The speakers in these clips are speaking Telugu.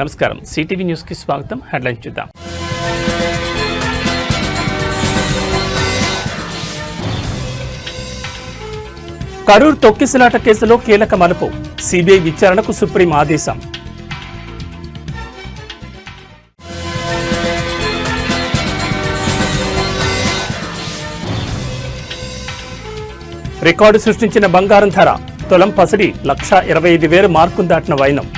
నమస్కారం సిటీవీ న్యూస్ కి స్వాగతం. హెడ్లైన్స్ చూద్దాం. కరూర్ తొక్కిసలాట కేసులో కీలక మలుపు, సిబిఐ విచారణకు సుప్రీం ఆదేశం. రికార్డు సృష్టించిన బంగారం ధర, తులం పసిడి 1,25,000 మార్కును దాటిన వైనం.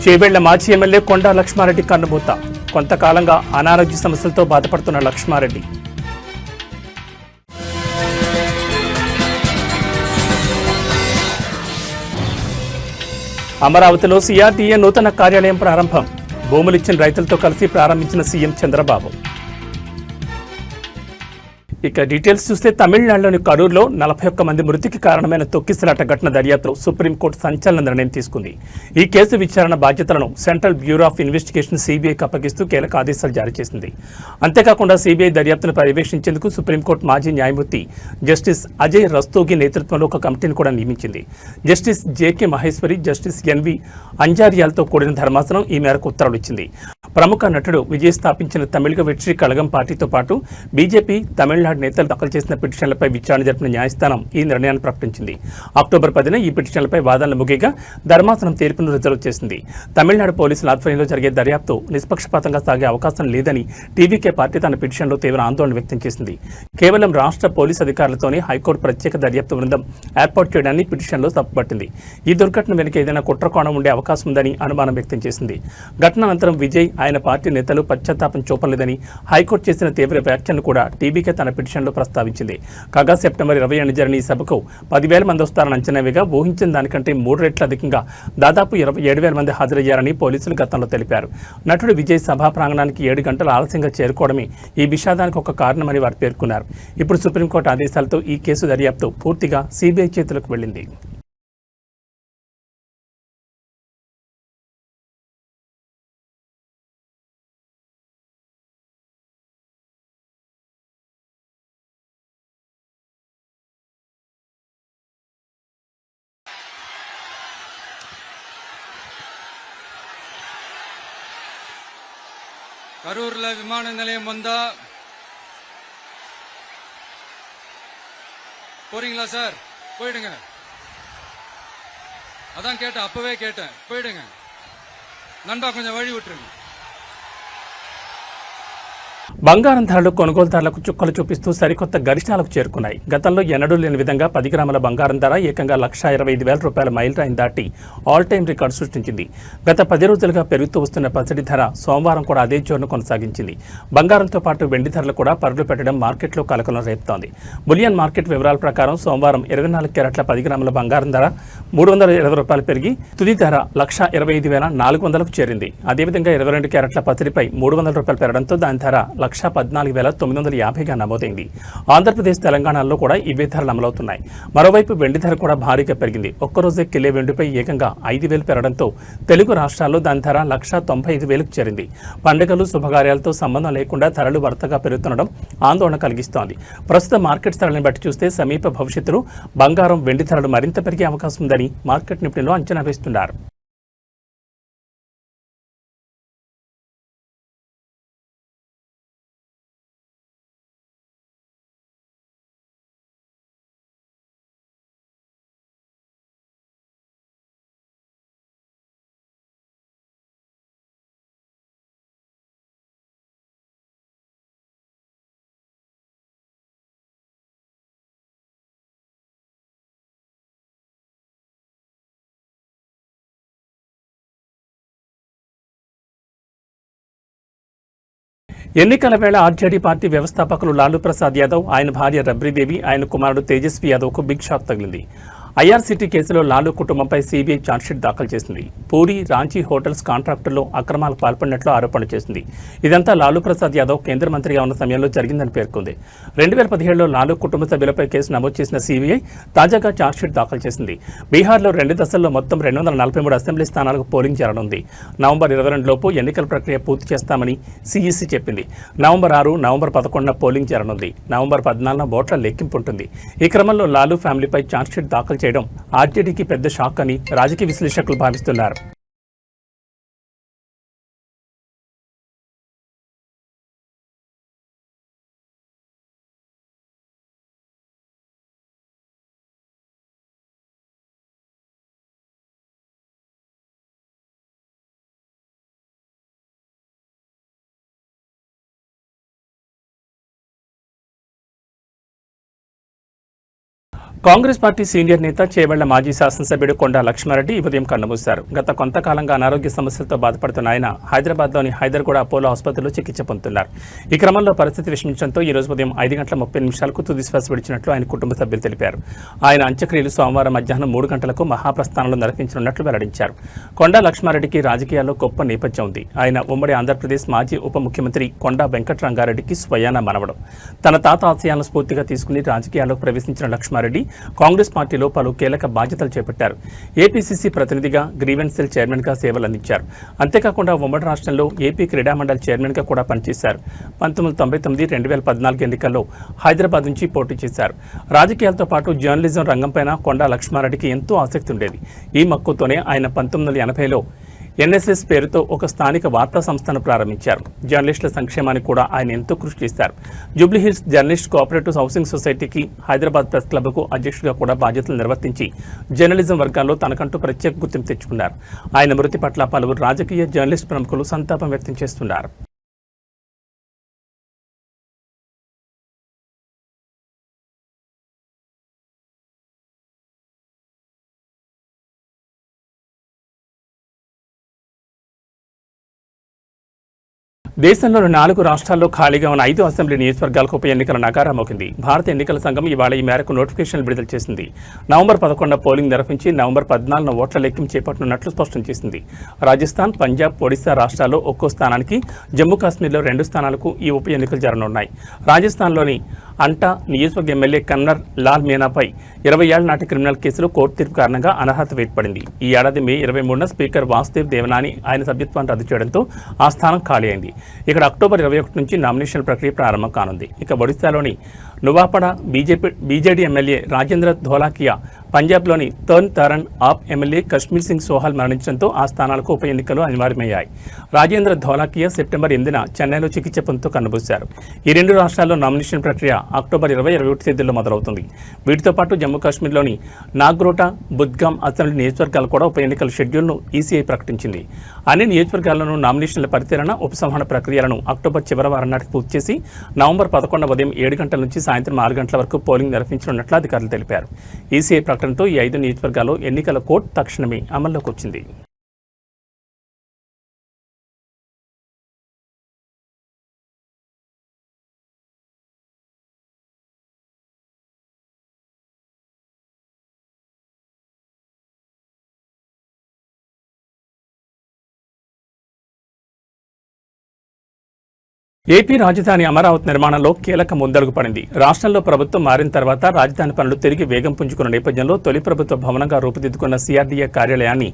చేవెళ్ల మాజీ ఎమ్మెల్యే కొండా లక్ష్మారెడ్డి కన్నుమూత, కొంతకాలంగా అనారోగ్య సమస్యలతో బాధపడుతున్న లక్ష్మారెడ్డి. అమరావతిలో సిఆర్డీఏ నూతన కార్యాలయం ప్రారంభం, భూములిచ్చిన రైతులతో కలిసి ప్రారంభించిన సీఎం చంద్రబాబు. ఇక డీటెయిల్స్ చూస్తే తమిళనాడులోని కరూర్లో 41 మంది మృతికి కారణమైన తొక్కిసలాట ఘటన దర్యాప్తులో సుప్రీంకోర్టు సంచలన నిర్ణయం తీసుకుంది. ఈ కేసు విచారణ బాధ్యతలను సెంట్రల్ బ్యూరో ఆఫ్ ఇన్వెస్టిగేషన్ సిబిఐకి అప్పగిస్తూ కీలక ఆదేశాలు జారీ చేసింది. అంతేకాకుండా సిబిఐ దర్యాప్తును పర్యవేక్షించేందుకు సుప్రీంకోర్టు మాజీ న్యాయమూర్తి జస్టిస్ అజయ్ రస్తోగి నేతృత్వంలో ఒక కమిటీని కూడా నియమించింది. Justice JK Maheshwari, justice NV అంజారియాలతో కూడిన ధర్మాసనం ఈ మేరకు ఉత్తర్వులు ఇచ్చింది. ప్రముఖ నటుడు విజయ్ స్థాపించిన తమిళగ వెట్రి కళగం పార్టీతో పాటు బీజేపీ, తమిళనాడు నేతలు దాఖలు చేసిన పిటిషన్లపై విచారణ జరిపిన న్యాయస్థానం ఈ నిర్ణయాన్ని ప్రకటించింది. అక్టోబర్ 10న ఈ పిటిషన్లపై వాదనలు ముగియగా ధర్మాసనం తీర్పును రిజర్వ్ చేసింది. తమిళనాడు పోలీసుల ఆధ్వర్యంలో జరిగే దర్యాప్తు నిష్పక్షపాతంగా సాగే అవకాశం లేదని టీవీకే పార్టీ తన పిటిషన్లో తీవ్ర ఆందోళన వ్యక్తం చేసింది. కేవలం రాష్ట్ర పోలీసు అధికారులతోనే హైకోర్టు ప్రత్యేక దర్యాప్తు బృందం ఏర్పాటు చేయడాన్ని పిటిషన్లో తప్పుపట్టింది. ఈ దుర్ఘటన వెనుక ఏదైనా కుట్రకోణం ఉండే అవకాశం ఉందని అనుమానం వ్యక్తం చేసింది. ఘటన అనంతరం విజయ్, ఆయన పార్టీ నేతలు పశ్చాత్తాపం చూపలేదని హైకోర్టు చేసిన తీవ్ర వ్యాఖ్యలను కూడా టీవీకే తన పిటిషన్లో ప్రస్తావించింది. కాగా సెప్టెంబర్ 20 జరిగిన ఈ సభకు 10,000 మంది వస్తారని అంచనా వేయగా ఊహించిన దానికంటే 3 రెట్లు అధికంగా దాదాపు 27,000 మంది హాజరయ్యారని పోలీసులు గతంలో తెలిపారు. నటుడు విజయ్ సభా ప్రాంగణానికి 7 గంటలు ఆలస్యంగా చేరుకోవడమే ఈ విషాదానికి ఒక కారణమని వారు పేర్కొన్నారు. ఇప్పుడు సుప్రీంకోర్టు ఆదేశాలతో ఈ కేసు దర్యాప్తు పూర్తిగా సిబిఐ చేతులకు వెళ్లింది. கரூர்ல விமான நிலையம் வந்தா போறீங்களா சார்? போயிடுங்க. அதான் கேட்டேன், அப்பவே கேட்டேன், போயிடுங்க. நண்பா கொஞ்சம் வழி விட்டுருங்க. బంగారం ధరలు కొనుగోలుదారులకు చుక్కలు చూపిస్తూ సరికొత్త గరిష్టాలకు చేరుకున్నాయి. గతంలో ఎన్నడూ లేని విధంగా 10 గ్రాముల బంగారం ధర ఏకంగా 1,25,000 రూపాయల మైలురాయిని దాటి ఆల్ టైం రికార్డు సృష్టించింది. గత 10 రోజులుగా పెరుగుతూ వస్తున్న పసిడి ధర సోమవారం కూడా అదే జోరును కొనసాగించింది. బంగారంతో పాటు వెండి ధరలు కూడా పరుగులు పెట్టడం మార్కెట్లో కలకలం రేపుతోంది. బులియన్ మార్కెట్ వివరాల ప్రకారం సోమవారం 24 క్యారెట్ల 10 గ్రాముల బంగారం ధర 320 రూపాయలు పెరిగి తుది ధర 1,25,400కు చేరింది. అదేవిధంగా 22 క్యారెట్ల పసిడిపై 300 రూపాయలు పెరగడంతో దాని ధర 1,14,950గా నమోదైంది. ఆంధ్రప్రదేశ్, తెలంగాణలో కూడా ఇవే ధరలు అమలవుతున్నాయి. మరోవైపు వెండి ధర కూడా భారీగా పెరిగింది. ఒక్కరోజే కిలో వెండిపై ఏకంగా 5,000 పెరగడంతో తెలుగు రాష్ట్రాల్లో దాని ధర 1,95,000కు చేరింది. పండుగలు, శుభకార్యాలతో సంబంధం లేకుండా ధరలు వరుసగా పెరుగుతుండడం ఆందోళన కలిగిస్తోంది. ప్రస్తుత మార్కెట్ ధరలను బట్టి చూస్తే సమీప భవిష్యత్తులో బంగారం, వెండి ధరలు మరింత పెరిగే అవకాశం ఉందని మార్కెట్ నిపుణులు అంచనా వేస్తున్నారు. ఎన్నికల వేళ ఆర్జేడీ పార్టీ వ్యవస్థాపకులు లాలూ ప్రసాద్ యాదవ్, ఆయన భార్య రబ్రీదేవి, ఆయన కుమారుడు తేజస్వి యాదవ్కు బిగ్ షాక్ తగిలింది. ఐఆర్సీటీ కేసులో లాలూ కుటుంబంపై సీబీఐ ఛార్జ్షీట్ దాఖలు చేసింది. పూరి, రాంచీ హోటల్స్ కాంట్రాక్టుల్లో అక్రమాలకు పాల్పడినట్లు ఆరోపణ చేసింది. ఇదంతా లాలూ ప్రసాద్ యాదవ్ కేంద్ర మంత్రిగా ఉన్న సమయంలో జరిగిందని పేర్కొంది. 2017లో లాలూ కుటుంబ సభ్యులపై కేసు నమోదు చేసిన సీబీఐ తాజాగా ఛార్జ్షీట్ దాఖలు చేసింది. బీహార్లో 2 దశల్లో మొత్తం 243 అసెంబ్లీ స్థానాలకు పోలింగ్ జరగనుంది. నవంబర్ 22 లోపు ఎన్నికల ప్రక్రియ పూర్తి చేస్తామని సీఈసీ చెప్పింది. నవంబర్ 6, నవంబర్ 11న పోలింగ్ జరగనుంది. నవంబర్ 14న ఓట్ల లెక్కింపు ఉంటుంది. ఈ క్రమంలో లాలూ ఫ్యామిలీపై ఛార్జ్షీట్ దాఖలు చేయడం ఆర్జేడీకి పెద్ద షాక్ అని రాజకీయ విశ్లేషకులు భావిస్తున్నారు. కాంగ్రెస్ పార్టీ సీనియర్ నేత చేవెళ్ల మాజీ శాసనసభ్యుడు కొండా లక్ష్మారెడ్డి ఈ ఉదయం కన్నుమూశారు. గత కొంతకాలంగా అనారోగ్య సమస్యలతో బాధపడుతున్న ఆయన హైదరాబాద్లోని హైదర్గూడ అపోలో ఆసుపత్రిలో చికిత్స పొందుతున్నారు. ఈ క్రమంలో పరిస్థితి విషమించడంతో ఈ రోజు ఉదయం 5:30 తుదిశ్వాస విడిచినట్లు ఆయన కుటుంబ సభ్యులు తెలిపారు. ఆయన అంత్యక్రియలు సోమవారం మధ్యాహ్నం 3 గంటలకు మహాప్రస్థానంలో నిర్వహించనున్నట్లు వెల్లడించారు. కొండా లక్ష్మారెడ్డికి రాజకీయాల్లో గొప్ప నేపథ్యం ఉంది. ఆయన ఉమ్మడి ఆంధ్రప్రదేశ్ మాజీ ఉప ముఖ్యమంత్రి కొండా వెంకటరంగారెడ్డికి స్వయాన మనవడు. తన తాత ఆశయాలను స్ఫూర్తిగా తీసుకుని రాజకీయాల్లోకి ప్రవేశించిన లక్ష్మారెడ్డి కాంగ్రెస్ పార్టీలో పలు కీలక బాధ్యతలు చేపట్టారు. ఏపీసీసీ ప్రతినిధిగా, గ్రీవెన్స్ సెల్ చైర్మన్గా సేవలందించారు. అంతేకాకుండా ఉమ్మడి రాష్ట్రంలో ఏపీ క్రీడా మండలి చైర్మన్గా కూడా పనిచేశారు. 1999, 2014 ఎన్నికల్లో హైదరాబాద్ నుంచి పోటీ చేశారు. రాజకీయాలతో పాటు జర్నలిజం రంగంపైన కొండా లక్ష్మారెడ్డికి ఎంతో ఆసక్తి ఉండేది. ఈ మక్కువతోనే ఆయన 1980లో ఎన్ఎస్ఎస్ పేరుతో ఒక స్థానిక వార్తా సంస్థను ప్రారంభించారు. జర్నలిస్టుల సంక్షేమానికి కూడా ఆయన ఎంతో కృషి చేశారు. జూబ్లీహిల్స్ జర్నలిస్ట్ కోఆపరేటివ్ హౌసింగ్ సొసైటీకి, హైదరాబాద్ ప్రెస్ క్లబ్కు అధ్యక్షుడిగా కూడా బాధ్యతలు నిర్వర్తించి జర్నలిజం వర్గాల్లో తనకంటూ ప్రత్యేక గుర్తింపు తెచ్చుకున్నారు. ఆయన మృతి పట్ల పలువురు రాజకీయ, జర్నలిస్ట్ ప్రముఖులు సంతాపం వ్యక్తం చేస్తున్నారు. దేశంలోని 4 రాష్ట్రాల్లో ఖాళీగా ఉన్న 5 అసెంబ్లీ నియోజకవర్గాలకు ఉప ఎన్నికల నగారా మోగింది. భారత ఎన్నికల సంఘం ఇవాళ ఈ మేరకు నోటిఫికేషన్ విడుదల చేసింది. నవంబర్ 11న పోలింగ్ నిర్వహించి నవంబర్ 14న ఓట్ల లెక్కింపు చేపట్టనున్నట్లు స్పష్టం చేసింది. రాజస్థాన్, పంజాబ్, ఒడిశా రాష్ట్రాల్లో ఒక్కో స్థానానికి, జమ్మూ కాశ్మీర్లో 2 స్థానాలకు ఈ ఉప ఎన్నికలు జరగనున్నాయి. రాజస్థాన్లోని అంటా నియోజకవర్గ ఎమ్మెల్యే కన్నర్ లాల్ మీనాపై 20 ఏళ్ల నాటి క్రిమినల్ కేసులో కోర్టు తీర్పు కారణంగా అనర్హత వేయబడింది. ఈ ఏడాది మే 23న స్పీకర్ వాసుదేవ్ దేవనాని ఆయన సభ్యత్వాన్ని రద్దు చేయడంతో ఆ స్థానం ఖాళీ అయింది. ఇక్కడ అక్టోబర్ 21 నుంచి నామినేషన్ ప్రక్రియ ప్రారంభం కానుంది. ఇక ఒడిశాలోని నువాపడ బీజేడీ ఎమ్మెల్యే రాజేంద్ర ధోలాకియా, పంజాబ్లోని తర్న్ తారన్ ఆప్ ఎమ్మెల్యే కశ్మీర్ సింగ్ సోహాల్ మరణించడంతో ఆ స్థానాలకు ఉప ఎన్నికలు అనివార్యమయ్యాయి. రాజేంద్ర ధోలాకియా సెప్టెంబర్ 8న చెన్నైలో చికిత్స పొందుతూ కన్నుమూశారు. ఈ 2 రాష్ట్రాల్లో నామినేషన్ ప్రక్రియ అక్టోబర్ 20-21 తేదీల్లో మొదలవుతుంది. వీటితో పాటు జమ్మూ కాశ్మీర్లోని నాగ్రోటా, బుద్గామ్ అసెంబ్లీ నియోజకవర్గాలు కూడా ఉప ఎన్నికల షెడ్యూల్ను ఈసీఐ ప్రకటించింది. అన్ని నియోజకవర్గాల్లోనూ నామినేషన్ల పరిశీలన, ఉపసంహరణ ప్రక్రియలను అక్టోబర్ చివరి వారం నాటికి పూర్తి చేసి నవంబర్ 11న ఉదయం 7 గంటల నుంచి సాయంత్రం 6 గంటల వరకు పోలింగ్ నిర్వహించనున్నట్లు అధికారులు తెలిపారు. ఈసీఐ ప్రకటనతో ఈ 5 నియోజకవర్గాల్లో ఎన్నికల కోడ్ తక్షణమే అమల్లోకి వచ్చింది. ఏపీ రాజధాని అమరావతి నిర్మాణంలో కీలక ముందడుగు పడింది. రాష్ట్రంలో ప్రభుత్వం మారిన తర్వాత రాజధాని పనులు తిరిగి వేగం పుంజుకున్న నేపథ్యంలో తొలి ప్రభుత్వ భవనంగా రూపుదిద్దుకున్న సిఆర్డీఏ కార్యాలయాన్ని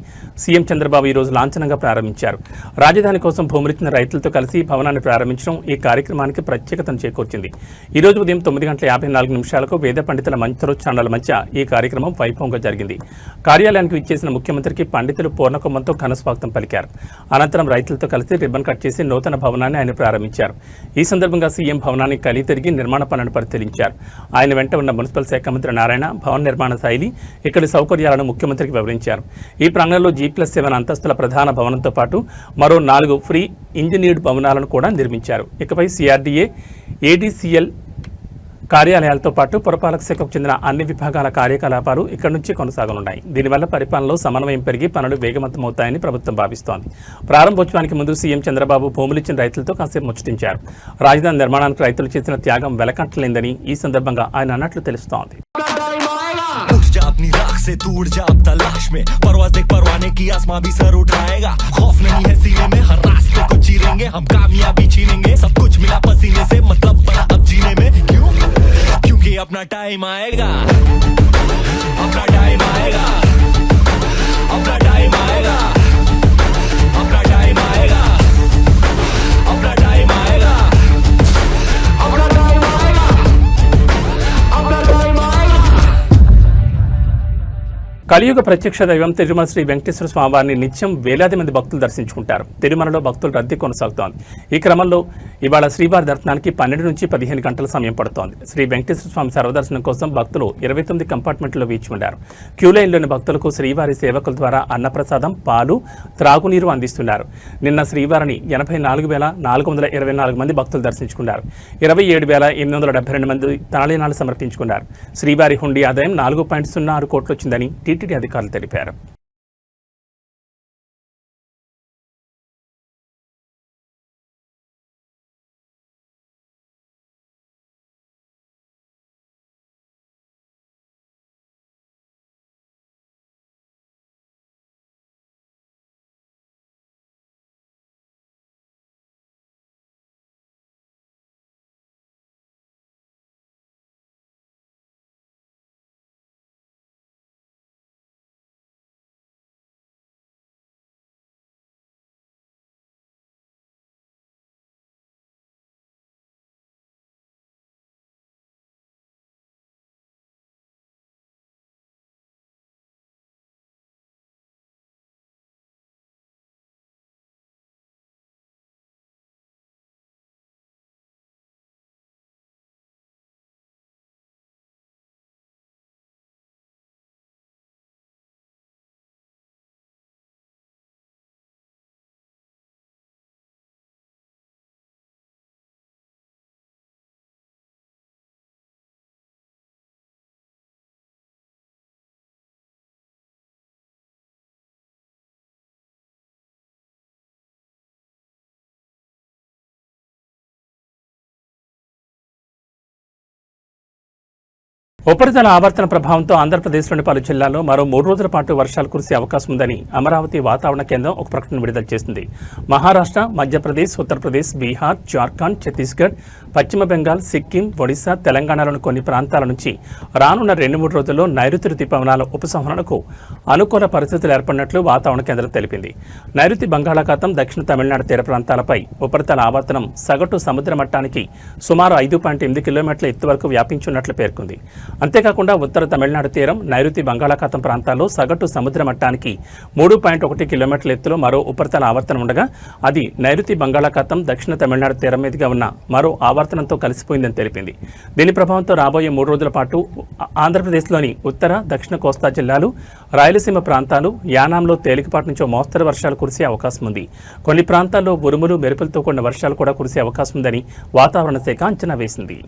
సీఎం చంద్రబాబు ఈరోజు లాంఛనంగా ప్రారంభించారు. రాజధాని కోసం భూములిచ్చిన రైతులతో కలిసి భవనాన్ని ప్రారంభించడం ఈ కార్యక్రమానికి ప్రత్యేకతను చేకూర్చింది. ఈ రోజు ఉదయం 9:54 వేద పండితుల మంత్రోచ్చారణల మధ్య ఈ కార్యక్రమం వైభవంగా జరిగింది. కార్యాలయానికి విచ్చేసిన ముఖ్యమంత్రికి పండితులు పూర్ణకుంభంతో ఘనస్వాగతం పలికారు. అనంతరం రైతులతో కలిసి రిబ్బన్ కట్ చేసి నూతన భవనాన్ని ఆయన ప్రారంభించారు. ఈ సందర్భంగా సీఎం భవనాన్ని కలితిరిగి నిర్మాణ పనులను పరిశీలించారు. ఆయన వెంట ఉన్న మున్సిపల్ శాఖ మంత్రి నారాయణ భవన నిర్మాణ శైలి, ఇక్కడి సౌకర్యాలను ముఖ్యమంత్రికి వివరించారు. ఈ ప్రాంగణంలో G+7 అంతస్తుల ప్రధాన భవనంతో పాటు మరో 4 ఫ్రీ ఇంజనీర్డ్ భవనాలను కూడా నిర్మించారు. ఇకపై సిఆర్డీఏ, ఏడీసీఎల్ కార్యాలయాలతో పాటు పురపాలక శాఖకు చెందిన అన్ని విభాగాల కార్యకలాపాలు ఇక్కడి నుంచి కొనసాగనున్నాయి. దీనివల్ల పరిపాలనలో సమన్వయం పెరిగి పనులు వేగవంతమవుతాయని ప్రభుత్వం భావిస్తోంది. ప్రారంభోత్సవానికి ముందు సీఎం చంద్రబాబు భూములిచ్చిన రైతులతో కాసేపు ముచ్చటించారు. రాజధాని నిర్మాణానికి రైతులు చేసిన త్యాగం వెలకట్టలేందని ఈ సందర్భంగా ఆయన అన్నట్లు తెలుస్తోంది. से तू उड़ जा अब तलाश में परवाज देख परवाने की आसमां भी सर उठाएगा खौफ नहीं है सीने में हर रास्ते को चीरेंगे हम कामयाबी छीनेंगे सब कुछ मिला पसीने से मतलब बना अब जीने में क्यों क्योंकि अपना टाइम आएगा अपना टाइम आएगा अपना टाइम आएगा अपना टाइम आएगा अपना टाइम आएगा अपना टाइम आएगा अपना टाइम आएगा కలియుగ ప్రత్యక్ష దైవం తిరుమల శ్రీ వెంకటేశ్వర స్వామివారిని నిత్యం వేలాది మంది భక్తులు దర్శించుకుంటారు. తిరుమలలో భక్తుల రద్దీ కొనసాగుతోంది. ఈ క్రమంలో ఇవాళ శ్రీవారి దర్శనానికి 12 నుంచి 15 గంటల సమయం పడుతోంది. శ్రీ వెంకటేశ్వర స్వామి సర్వదర్శనం కోసం భక్తులు 29 కంపార్ట్మెంట్లో వేచి ఉన్నారు. క్యూ లైన్లోని భక్తులకు శ్రీవారి సేవకుల ద్వారా అన్నప్రసాదం, పాలు, త్రాగునీరు అందిస్తున్నారు. నిన్న శ్రీవారిని 84,424 మంది భక్తులు దర్శించుకున్నారు. 27,872 మంది తలలీనాలు సమర్పించుకున్నారు. శ్రీవారి హుండీ ఆదాయం 4.06 కోట్లు వచ్చిందని టీటీడీ అధికారులు తెలిపారు. ఉపరితల ఆవర్తన ప్రభావంతో ఆంధ్రప్రదేశ్లోని పలు జిల్లాల్లో మరో 3 రోజుల పాటు వర్షాలు కురిసే అవకాశం ఉందని అమరావతి వాతావరణ కేంద్రం ఒక ప్రకటన విడుదల చేసింది. మహారాష్ట్ర, మధ్యప్రదేశ్, ఉత్తరప్రదేశ్, బీహార్, జార్ఖండ్, ఛత్తీస్గఢ్, పశ్చిమ బెంగాల్, సిక్కిం, ఒడిశా, తెలంగాణలోని కొన్ని ప్రాంతాల నుంచి రానున్న 2-3 రోజుల్లో నైరుతి రుతుపవనాల ఉపసంహరణకు అనుకూల పరిస్థితులు ఏర్పడినట్లు వాతావరణ కేంద్రం తెలిపింది. నైరుతి బంగాళాఖాతం దక్షిణ తమిళనాడు తీర ప్రాంతాలపై ఉపరితల ఆవర్తనం సగటు సముద్ర మట్టానికి సుమారు 5.8 కిలోమీటర్ల ఎత్తు వరకు వ్యాపించున్నట్లు పేర్కొంది. అంతేకాకుండా ఉత్తర తమిళనాడు తీరం, నైరుతి బంగాళాఖాతం ప్రాంతాల్లో సగటు సముద్ర మట్టానికి 3.1 కిలోమీటర్ల ఎత్తులో మరో ఉపరితల ఆవర్తనం ఉండగా అది నైరుతి బంగాళాఖాతం దక్షిణ తమిళనాడు తీరం మీదుగా ఉన్న మరో ఆవర్తనంతో కలిసిపోయిందని తెలిపింది. దీని ప్రభావంతో రాబోయే 3 రోజుల పాటు ఆంధ్రప్రదేశ్లోని ఉత్తర, దక్షిణ కోస్తా జిల్లాలు, రాయలసీమ ప్రాంతాలు, యానాంలో తేలికపాటి నుంచి మోస్తరు వర్షాలు కురిసే అవకాశం ఉంది. కొన్ని ప్రాంతాల్లో ఉరుములు, మెరుపులతో కూడిన వర్షాలు కూడా కురిసే అవకాశం ఉందని వాతావరణ శాఖ అంచనా వేసింది.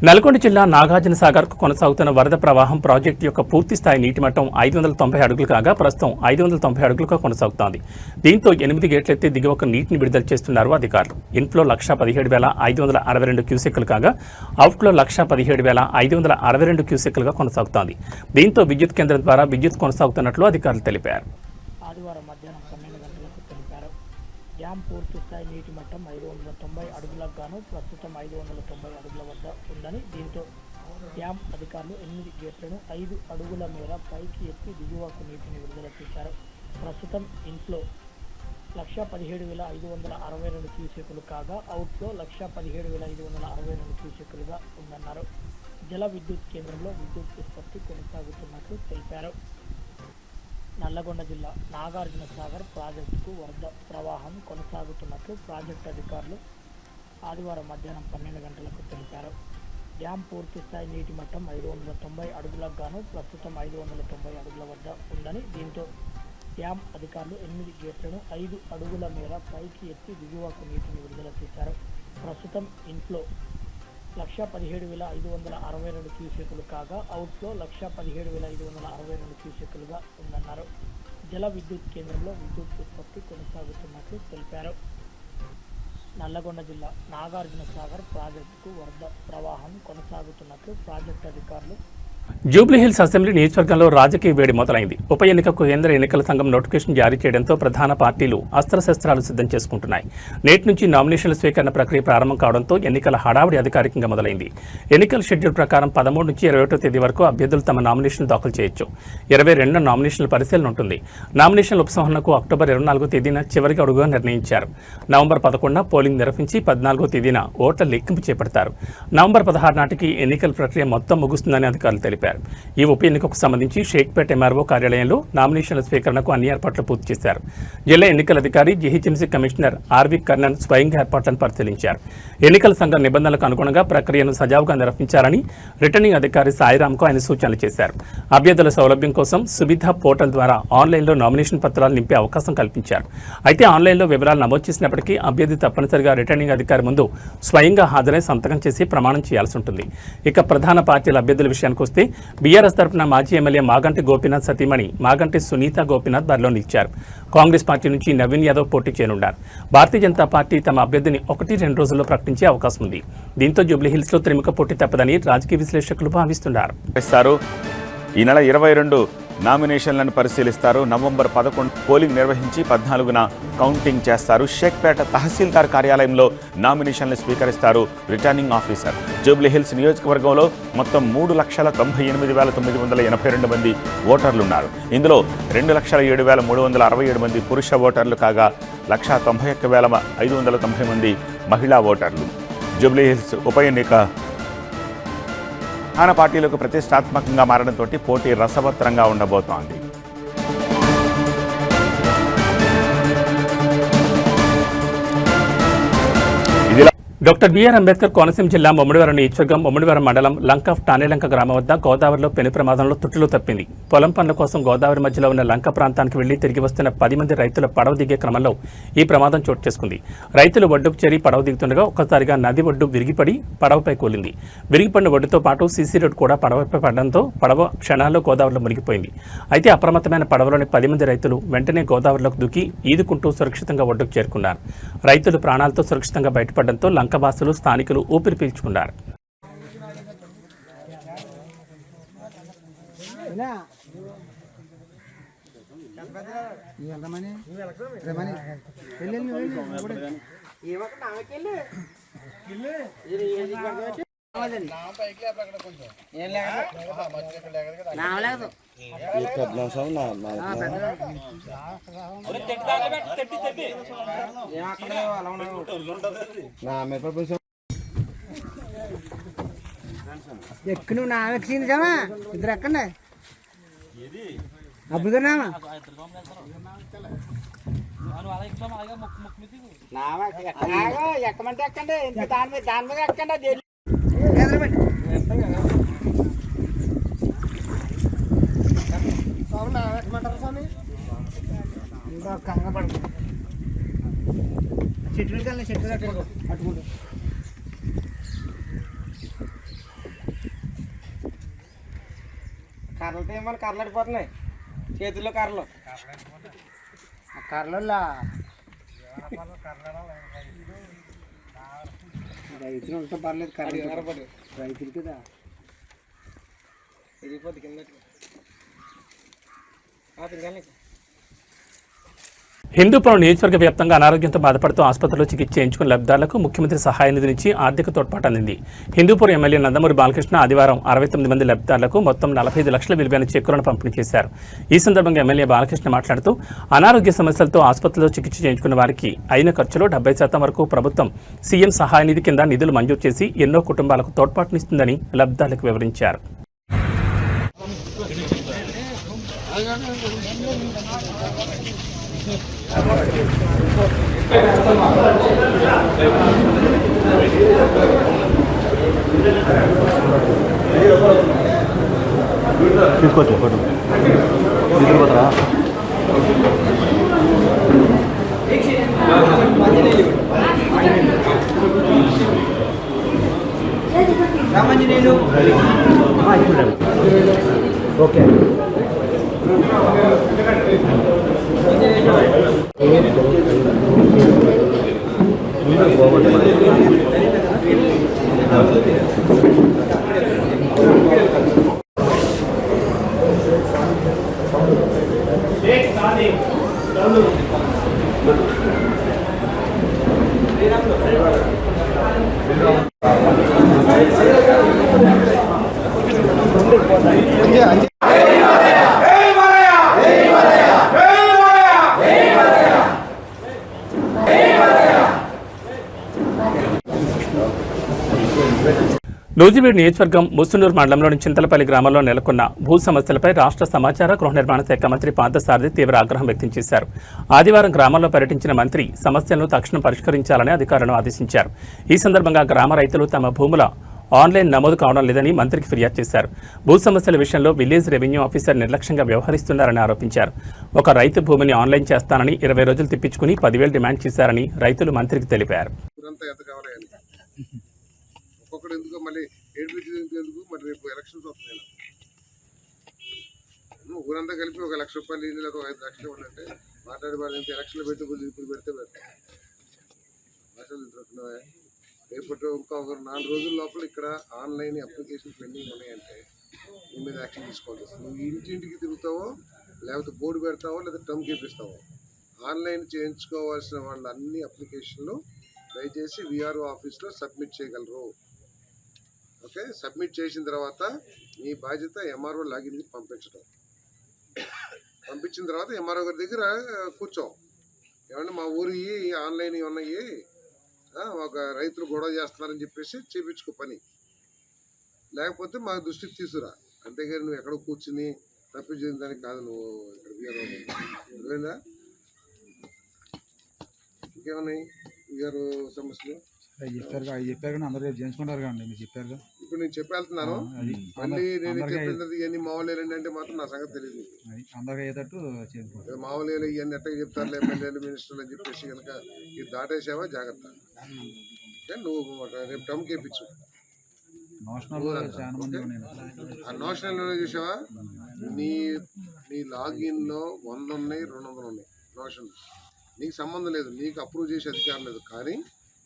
నల్గొండ జిల్లా నాగార్జున సాగర్కు కొనసాగుతున్న వరద ప్రవాహం ప్రాజెక్టు యొక్క పూర్తి స్థాయి నీటి మట్టం 590 అడుగులు కాగా ప్రస్తుతం 590 అడుగులుగా కొనసాగుతోంది. దీంతో 8 గేట్లెత్తి దిగువకు నీటిని విడుదల చేస్తున్నారు అధికారులు. ఇన్ఫ్లో 1,17,562 క్యూసెక్కులు కాగా అవుట్ఫ్లో 1,17,562 క్యూసెక్కులుగా కొనసాగుతోంది. దీంతో విద్యుత్ కేంద్రం ద్వారా విద్యుత్ కొనసాగుతున్నట్లు అధికారులు తెలిపారు. ఆదివారం మధ్యాహ్నం 12 గంటలకు తెలిపారు. డ్యామ్ పూర్తిస్థాయి నీటి మట్టం 590 అడుగులకు గాను ప్రస్తుతం 590 అడుగుల వద్ద ఉందని, దీంతో డ్యామ్ అధికారులు 8 గేట్లను 5 అడుగుల మేర పైకి ఎత్తి దిగువకు నీటిని విడుదల చేశారు. ప్రస్తుతం ఇన్ఫ్లో 1,17,562 క్యూసెక్కులు కాగా అవుట్ఫ్లో 1,17,562 క్యూసెక్కులుగా ఉందన్నారు. జల విద్యుత్ కేంద్రంలో విద్యుత్ ఉత్పత్తి కొనసాగుతున్నట్లు తెలిపారు. నల్లగొండ జిల్లా నాగార్జున సాగర్ ప్రాజెక్టుకు వరద ప్రవాహం కొనసాగుతున్నట్లు ప్రాజెక్టు అధికారులు ఆదివారం మధ్యాహ్నం 12 గంటలకు తెలిపారు. డ్యామ్ పూర్తిస్థాయి నీటి మట్టం 590 అడుగులకు గాను ప్రస్తుతం 590 అడుగుల వద్ద ఉందని, దీంతో డ్యామ్ అధికారులు 8 గేట్లను 5 అడుగుల మేర పైకి ఎత్తి దిగువకు నీటిని విడుదల చేశారు. ప్రస్తుతం ఇన్ఫ్లో 1,17,562 క్యూసెక్కులు కాగా అవుట్ఫ్లో 1,17,562 క్యూసెక్కులుగా ఉందన్నారు. జల విద్యుత్ కేంద్రంలో విద్యుత్ ఉత్పత్తి కొనసాగుతున్నట్లు తెలిపారు. నల్లగొండ జిల్లా నాగార్జున సాగర్ ప్రాజెక్టుకు వరద ప్రవాహం కొనసాగుతున్నట్లు ప్రాజెక్టు అధికారులు జూబ్లీహిల్స్ అసెంబ్లీ నియోజకవర్గంలో రాజకీయ వేడి మొదలైంది. ఉప ఎన్నికకు కేంద్ర ఎన్నికల సంఘం నోటిఫికేషన్ జారీ చేయడంతో ప్రధాన పార్టీలు అస్త్రశస్త్రాలు సిద్ధం చేసుకుంటున్నాయి. నేటి నుంచి నామినేషన్ల స్వీకరణ ప్రక్రియ ప్రారంభం కావడంతో ఎన్నికల హడావుడి అధికారికంగా మొదలైంది. ఎన్నికల షెడ్యూల్ ప్రకారం 13 నుంచి 21 తేదీ వరకు అభ్యర్థులు తమ నామినేషన్లు దాఖలు చేయొచ్చు. 22 నామినేషన్ల పరిశీలన ఉంటుంది. నామినేషన్ల ఉపసంహరణకు అక్టోబర్ 24 తేదీన చివరి అడుగుగా నిర్ణయించారు. నవంబర్ 11న పోలింగ్ నిర్వహించి 14 తేదీన ఓట్ల లెక్కింపు చేపడతారు. నవంబర్ 16 నాటికి ఎన్నికల ప్రక్రియ మొత్తం ముగుస్తుందని అధికారులు తెలిపారు. ఈ ఉప ఎన్నికకు సంబంధించి షేక్పేట ఎంఆర్ఓ కార్యాలయంలో నామినేషన్ల స్వీకరణకు అన్ని ఏర్పాట్లు పూర్తి చేశారు. జిల్లా ఎన్నికల అధికారి జీహెచ్ఎంసీ కమిషనర్ ఆర్వి కర్ణన్ స్వయంగా ఏర్పాట్లను పరిశీలించారు. ఎన్నికల సంఘం నిబంధనలకు అనుగుణంగా ప్రక్రియను సజావుగా నిర్వహించాలని రిటర్నింగ్ అధికారి సాయిరాంకు ఆయన సూచనలు చేశారు. అభ్యర్థుల సౌలభ్యం కోసం సువిధ పోర్టల్ ద్వారా ఆన్లైన్లో నామినేషన్ పత్రాలు నింపే అవకాశం కల్పించారు. అయితే ఆన్లైన్లో వివరాలు నమోదు చేసినప్పటికీ అభ్యర్థి తప్పనిసరిగా రిటర్నింగ్ అధికారి ముందు స్వయంగా హాజరై సంతకం చేసి ప్రమాణం చేయాల్సి ఉంటుంది. ఇక ప్రధాన పార్టీల అభ్యర్థుల విషయానికి వస్తే బీఆర్ఎస్ తరఫున మాజీ ఎమ్మెల్యే మాగంటి గోపీనాథ్ సతీమణి మాగంటి సునీత గోపీనాథ్ బరిలో నిలిచారు. కాంగ్రెస్ పార్టీ నుంచి నవీన్ యాదవ్ పోటీ చేయనున్నారు. భారతీయ జనతా పార్టీ తమ అభ్యర్థిని 1-2 రోజుల్లో ప్రకటించే అవకాశం ఉంది. దీంతో జూబ్లీహిల్స్ లో త్రిముఖ పోటీ తప్పదని రాజకీయ విశ్లేషకులు భావిస్తున్నారు. ఈ నెల 22 నామినేషన్లను పరిశీలిస్తారు. నవంబర్ 11 పోలింగ్ నిర్వహించి 14న కౌంటింగ్ చేస్తారు. షేక్పేట తహసీల్దార్ కార్యాలయంలో నామినేషన్లు స్వీకరిస్తారు రిటర్నింగ్ ఆఫీసర్. జూబ్లీహిల్స్ నియోజకవర్గంలో మొత్తం 3,98,982 మంది ఓటర్లున్నారు. ఇందులో 2,07,367 మంది పురుష ఓటర్లు కాగా 191,590 మంది మహిళా ఓటర్లు. జూబ్లీహిల్స్ ఉప ఎన్నిక ప్రధాన పార్టీలకు ప్రతిష్టాత్మకంగా మారడంతో పోటీ రసవత్తరంగా ఉండబోతోంది. డాక్టర్ బిఆర్ అంబేద్కర్ కోనసీమ జిల్లా ముమ్మడివరం నియోజకవర్గం ముమ్మడివరం మండలం లంక టానేలంక గ్రామం వద్ద గోదావరిలో పెను ప్రమాదంలో తుట్టులు తప్పింది. పొలం పనుల కోసం గోదావరి మధ్యలో ఉన్న లంక ప్రాంతానికి వెళ్లి తిరిగి వస్తున్న 10 మంది రైతుల పడవ దిగే క్రమంలో ఈ ప్రమాదం చోటు చేసుకుంది. రైతులు ఒడ్డుకు చేరి పడవ దిగుతుండగా ఒక్కసారిగా నది ఒడ్డు విరిగిపడి పడవపై కూలింది. విరిగిపడిన ఒడ్డుతో పాటు సీసీ రోడ్ కూడా పడవపై పడడంతో పడవ క్షణాల్లో గోదావరిలో మునిగిపోయింది. అయితే అప్రమత్తమైన పడవలోని 10 మంది రైతులు వెంటనే గోదావరిలోకి దూకి ఈదుకుంటూ సురక్షితంగా ఒడ్డుకు చేరుకున్నారు. రైతులు ప్రాణాలతో సురక్షితంగా బయటపడడంతో లంకవాసులు స్థానికులు ఊపిరి పీల్చుకున్నారు. ఎక్కు నా ఎక్కించామా ఇద్దరు ఎక్కండి అబ్బుతున్నామా ఎక్కమంటే ఎక్కండి దాని మీద ఎక్కండి స్వామి ఇంకా కంగపడు చెట్లు కల్లా చెట్లు అట్టుకుంటు కర్రలతో ఏమో కర్రలు అడిపోతున్నాయి చేతుల్లో కర్రలు కర్రలు రైతులు ఉంటే పర్లేదు కర్ర రైతులు కదా ఇరిగిపోద్ది కింద హిందూపురం నియోజకవర్గ వ్యాప్తంగా అనారోగ్యంతో బాధపడుతూ ఆసుపత్రిలో చికిత్స చేయించుకున్న లబ్ధిదారులకు ముఖ్యమంత్రి సహాయ నిధి నుంచి ఆర్థిక తోడ్పాటు అందింది. హిందూపురం ఎమ్మెల్యే నందమూరి బాలకృష్ణ ఆదివారం 69 మంది లబ్ధిదారులకు మొత్తం 45 లక్షల విలువైన చెక్కులను పంపిణీ చేశారు. ఈ సందర్భంగా ఎమ్మెల్యే బాలకృష్ణ మాట్లాడుతూ అనారోగ్య సమస్యలతో ఆసుపత్రిలో చికిత్స చేయించుకున్న వారికి అయిన ఖర్చులో 70% వరకు ప్రభుత్వం సీఎం సహాయ నిధి కింద నిధులు మంజూరు చేసి ఎన్నో కుటుంబాలకు తోడ్పాటునిస్తుందని లబ్ధిదారులకు వివరించారు. తీసుకోవచ్చు ఫోటో పోతారా ఓకే నూజివీడు నియోజకవర్గం ముసునూరు మండలంలోని చింతలపల్లి గ్రామంలో నెలకొన్న భూ సమస్యలపై రాష్ట్ర సమాచార గృహ నిర్మాణ శాఖ మంత్రి పార్థసారథి తీవ్ర ఆగ్రహం వ్యక్తం చేశారు. ఆదివారం గ్రామంలో పర్యటించిన మంత్రి సమస్యలను తక్షణం పరిష్కరించాలని అధికారులను ఆదేశించారు. ఈ సందర్భంగా గ్రామ రైతులు తమ భూముల ఆన్లైన్ నమోదు కావడం లేదని మంత్రికి ఫిర్యాదు చేశారు. భూ సమస్యల విషయంలో విలేజ్ రెవెన్యూ ఆఫీసర్ నిర్లక్ష్యంగా వ్యవహరిస్తున్నారని ఆరోపించారు. ఒక రైతు భూమిని ఆన్లైన్ చేస్తానని 20 రోజులు తిప్పించుకుని 10,000 డిమాండ్ చేశారని రైతులు మంత్రికి తెలిపారు. ఒక్కొక్కడు ఎందుకు మళ్ళీ ఎందుకు మరి రేపు ఎలక్షన్స్ వస్తున్నాయి. ఊరంతా కలిపి 1 లక్ష రూపాయలు లేదా 5 లక్షలు ఇవ్వాలంటే మాట్లాడి వాళ్ళు ఎలక్షన్లు పెట్టి ఇప్పుడు పెడితే పెడతాం. రేపటి ఇంకా ఒక 4 రోజుల లోపల ఇక్కడ ఆన్లైన్ అప్లికేషన్ పెండింగ్ ఉన్నాయంటే నీ మీద యాక్షన్ తీసుకోవాలి. నువ్వు ఇంటింటికి తిరుగుతావో లేకపోతే బోర్డు పెడతావో లేదా టర్మ్ కేపిస్తావో ఆన్లైన్ చేయించుకోవాల్సిన వాళ్ళ అన్ని అప్లికేషన్లు దయచేసి విఆర్ఓ ఆఫీస్లో సబ్మిట్ చేయగలరు. ఓకే, సబ్మిట్ చేసిన తర్వాత మీ బాధ్యత ఎంఆర్ఓ లాగిన్కి పంపించడం. పంపించిన తర్వాత ఎంఆర్ఓ గారి దగ్గర కూర్చో, ఏమన్నా మా ఊరి ఆన్లైన్ ఉన్నాయి, ఒక రైతులు గొడవ చేస్తున్నారని చెప్పేసి చేయించుకో పని, లేకపోతే మా దృష్టికి తీసుకురా. అంతేగాని నువ్వు ఎక్కడో కూర్చుని తప్పించిన దానికి కాదు. నువ్వు ఇక్కడ విఆర్ఓ అర్థమైందా? ఇంకేమున్నాయి విఆర్ఓ సమస్యలు? చెప్పారు కానీ అందరూ చేయించుకుంటారు కానీ మీరు చెప్పారు. ఇప్పుడు నేను చెప్పేళ్తున్నాను, మళ్ళీ నేను చెప్పినది ఇవన్నీ మామూలు అంటే మాత్రం నా సంగతి తెలియదు. అందరికీ అయ్యేటట్టు చేసుకుంటారు. మామూలు ఇవన్నీ ఎట్లా చెప్తారులే ఎమ్మెల్యేలు మినిస్టర్లు అని చెప్పేసి కనుక ఇది దాటేసావా జాగ్రత్త. నువ్వు రేపు టర్మ్ కేపించు. ఆ నోషనల్ చూసావా, నీ లాగిన్లో 100 ఉన్నాయి, 200 ఉన్నాయి నోషన్. నీకు సంబంధం లేదు, నీకు అప్రూవ్ చేసే అధికారం లేదు. కానీ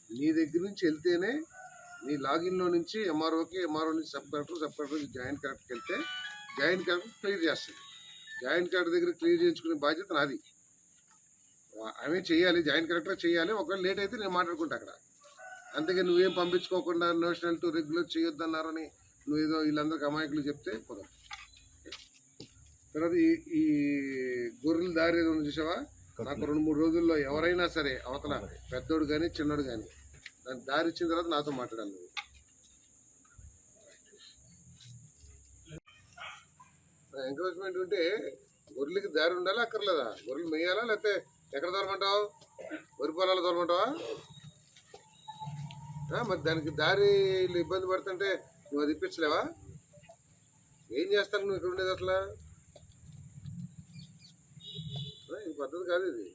నీ దగ్గర నుంచి వెళ్తేనే నీ లాగిన్లో నుంచి ఎంఆర్ఓకి, ఎంఆర్ఓ నుంచి సబ్ కలెక్టర్ నుంచి జాయింట్ కలెక్టర్కి వెళ్తే జాయింట్ కలెక్టర్ క్లియర్ చేస్తుంది. జాయింట్ కలెక్టర్ దగ్గర క్లియర్ చేయించుకునే బాధ్యత నాది. అవే చేయాలి, జాయింట్ కలెక్టర్ చేయాలి. ఒకవేళ లేట్ అయితే నేను మాట్లాడుకుంటా అక్కడ. అంతేగా నువ్వేం పంపించుకోకుండా నేషనల్ టు రెగ్యులర్ చేయొద్దన్నారని నువ్వేదో వీళ్ళందరికీ అమాయకులు చెప్తే కుదరదు. తర్వాత ఈ గొర్రెల దారి ఏదో చూసావా, నాకు 2-3 రోజుల్లో ఎవరైనా సరే అవతల పెద్దోడు కానీ చిన్నోడు కానీ దానికి దారి ఇచ్చిన తర్వాత నాతో మాట్లాడాలి. నువ్వు ఎంకరేజ్మెంట్ ఉంటే గొర్రెలకి దారి ఉండాలా అక్కర్లేదా? గొర్రెలు మేయాలా లేకపోతే ఎక్కడ దొరమంటావు? వరి పొలాలు దొరమంటావా? మరి దానికి దారి ఇబ్బంది పడుతుంటే నువ్వు అది ఇప్పించలేవా? ఏం చేస్తాను నువ్వు ఇక్కడ ఉండేది అసలు? ఇది పద్ధతి కాదు. ఇది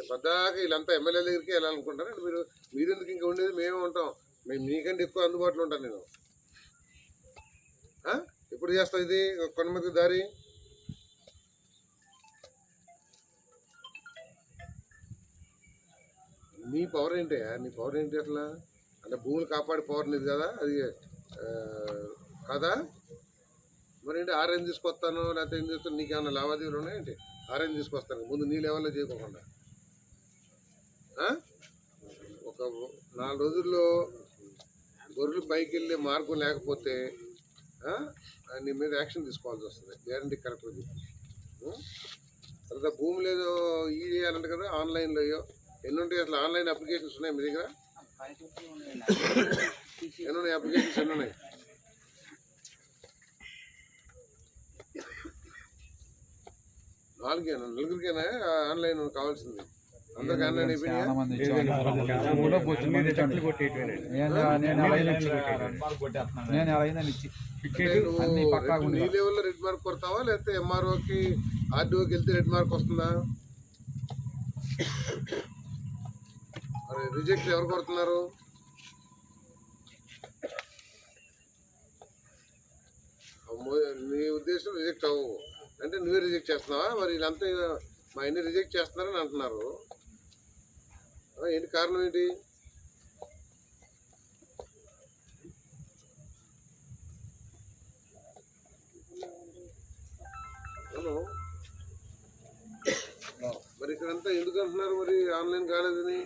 పద్దాక వీళ్ళంతా ఎమ్మెల్యే దగ్గరికి వెళ్ళాలనుకుంటారు. మీరు ఎందుకు ఇంకా ఉండేది? మేమే ఉంటాం, మేము మీకంటే ఎక్కువ అందుబాటులో ఉంటాను నేను. ఎప్పుడు చేస్తావు ఇది కొంతమందికి దారి? నీ పవర్ ఏంటి? నీ పవర్ ఏంటి అట్లా? అంటే భూములు కాపాడే పవర్ నీది కదా, అది కాదా? మరి ఏంటి ఆర్ఎన్ తీసుకొస్తాను లేకపోతే ఏం చేస్తాను? నీకేమన్నా లావాదేవీలు ఉన్నాయేంటి? ఆర్ఎన్ తీసుకొస్తాను ముందు నీ లెవెల్లో చేయకోకుండా. ఒక 4 రోజుల్లో గొర్రెలు పైకి వెళ్ళే మార్గం లేకపోతే నీ మీద యాక్షన్ తీసుకోవాల్సి వస్తుంది. గ్యారంటీ కరెక్ట్గా చెప్పి. తర్వాత భూమి లేదో ఈ చేయాలంటే కదా ఆన్లైన్లో ఎన్ని ఉంటాయి అసలు? ఆన్లైన్ అప్లికేషన్స్ ఉన్నాయి మీ దగ్గర? ఎన్ని ఉన్నాయి అప్లికేషన్స్? ఎన్ని ఉన్నాయి? నలుగురికైనా ఆన్లైన్ కావాల్సింది? అందరికి ఆన్లైన్ అయిపోయినాయా? నీ లెవెల్లో రెడ్ మార్క్ కొడతావా లేకపోతే ఎంఆర్ఓకి ఆర్డీఓకి వెళ్తే రెడ్ మార్క్ వస్తుందా? మరి రిజెక్ట్ ఎవరు కొడుతున్నారు? నీ ఉద్దేశం రిజెక్ట్ అవ్వవు అంటే నువ్వే రిజెక్ట్ చేస్తున్నావా? మరి వీళ్ళంతా మా అన్ని రిజెక్ట్ చేస్తున్నారని అంటున్నారు. ఏంటి కారణం ఏంటి? మరి ఇక్కడంతా ఎందుకు అంటున్నారు మరి ఆన్లైన్ కాలేదని?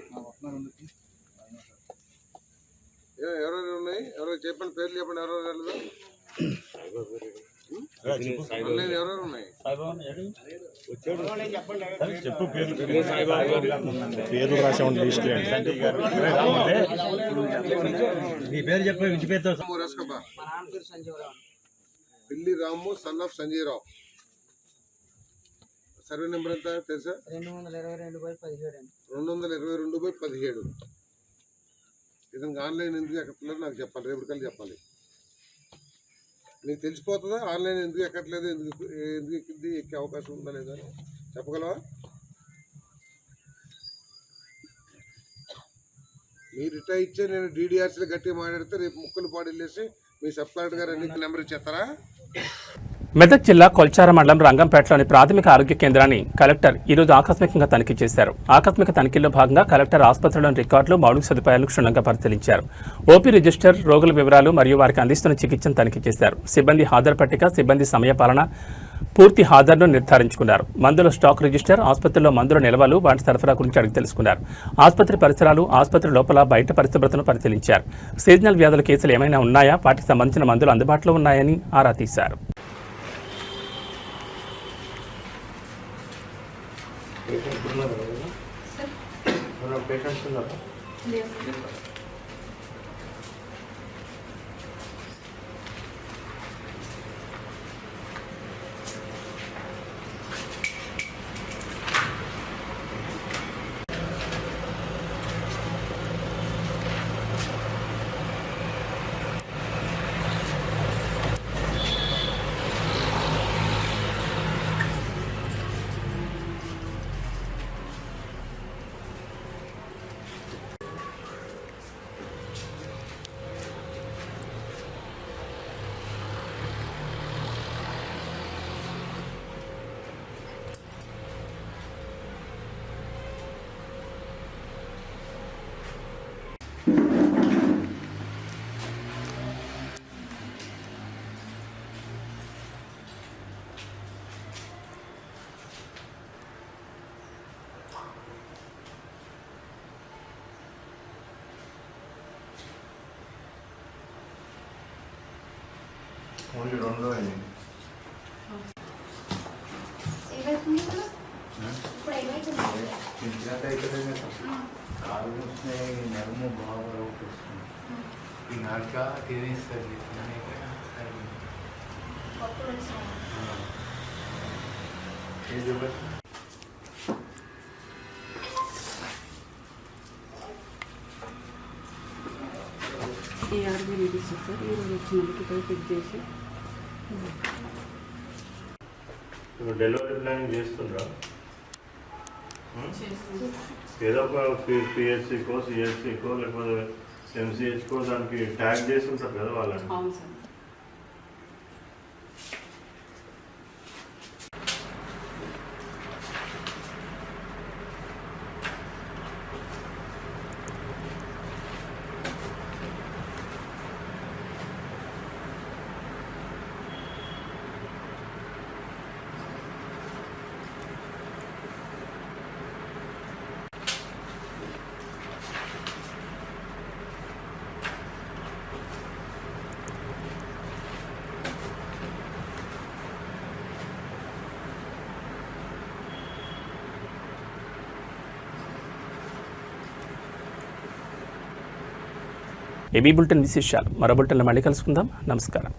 ఎవరెవరు ఉన్నాయి? ఎవరో చెప్పండి, పేర్లు చెప్పండి. ఎవరెవరు వెళ్ళదు ఆన్లైన్? ఎవరెవరు ఉన్నాయి? Pilli Ramu son of Sanjayarao. Survey number ఎంత తెలుసా? 222/17. ఇతనికి ఆన్లైన్ ఎందుకు ఎక్కట్లేదు నాకు చెప్పాలి, రేపు కల్లా చెప్పాలి. నీకు తెలిసిపోతుందా ఆన్లైన్ ఎందుకు ఎక్కట్లేదు, ఎందుకు ఎక్కింది, ఎక్కే అవకాశం ఉందా లేదా చెప్పగలవా? మీరు రిటైర్ ఇచ్చే నేను డీడీఆర్సీలో గట్టిగా మాట్లాడితే రేపు ముక్కలు పాడు వెళ్ళేసి మీ సబ్ కలెక్టర్ గారు అన్ని నెంబర్ ఇచ్చేస్తారా? మెదక్ జిల్లా కొల్చార మండలం రంగంపేటలోని ప్రాథమిక ఆరోగ్య కేంద్రాన్ని కలెక్టర్ ఈరోజు ఆకస్మికంగా తనిఖీ చేశారు. ఆకస్మిక తనిఖీల్లో భాగంగా కలెక్టర్ ఆసుపత్రిలోని రికార్డులు, మౌలిక సదుపాయాలను క్షుణ్ణంగా పరిశీలించారు. ఓపీ రిజిస్టర్, రోగుల వివరాలు మరియు వారికి అందిస్తున్న చికిత్సను తనిఖీ చేశారు. సిబ్బంది హాజరు పట్టిక, సిబ్బంది సమయపాలన, పూర్తి హాజరును నిర్ధారించుకున్నారు. మందుల స్టాక్ రిజిస్టర్, ఆసుపత్రిలో మందుల నిల్వలు, వాటి సరఫరా గురించి అడిగి తెలుసుకున్నారు. ఆసుపత్రి పరిసరాలు, ఆసుపత్రి లోపల బయట పరిశుభ్రతను పరిశీలించారు. సీజనల్ వ్యాధుల కేసులు ఏమైనా ఉన్నాయా, వాటికి సంబంధించిన మందులు అందుబాటులో ఉన్నాయని ఆరా తీశారు. ఓన్లీ 2 అయింది. కాలు మూసినాయి, నడుము బాగా వస్తుంది. ఈ నాటక తినేస్తుంది. డెలివరీ ప్లానింగ్ చేస్తుండ్రా? ఏదో ఒక పిహెచ్సికో, సిహెచ్సికో లేకపోతే ఎంసీహెచ్కో దానికి ట్యాగ్ చేసి ఉంటారు కదా వాళ్ళని. ఏబీ బులెటిన్ విశేషాలు మరో బులెటిన్లో మళ్ళీ కలుసుకుందాం. నమస్కారం.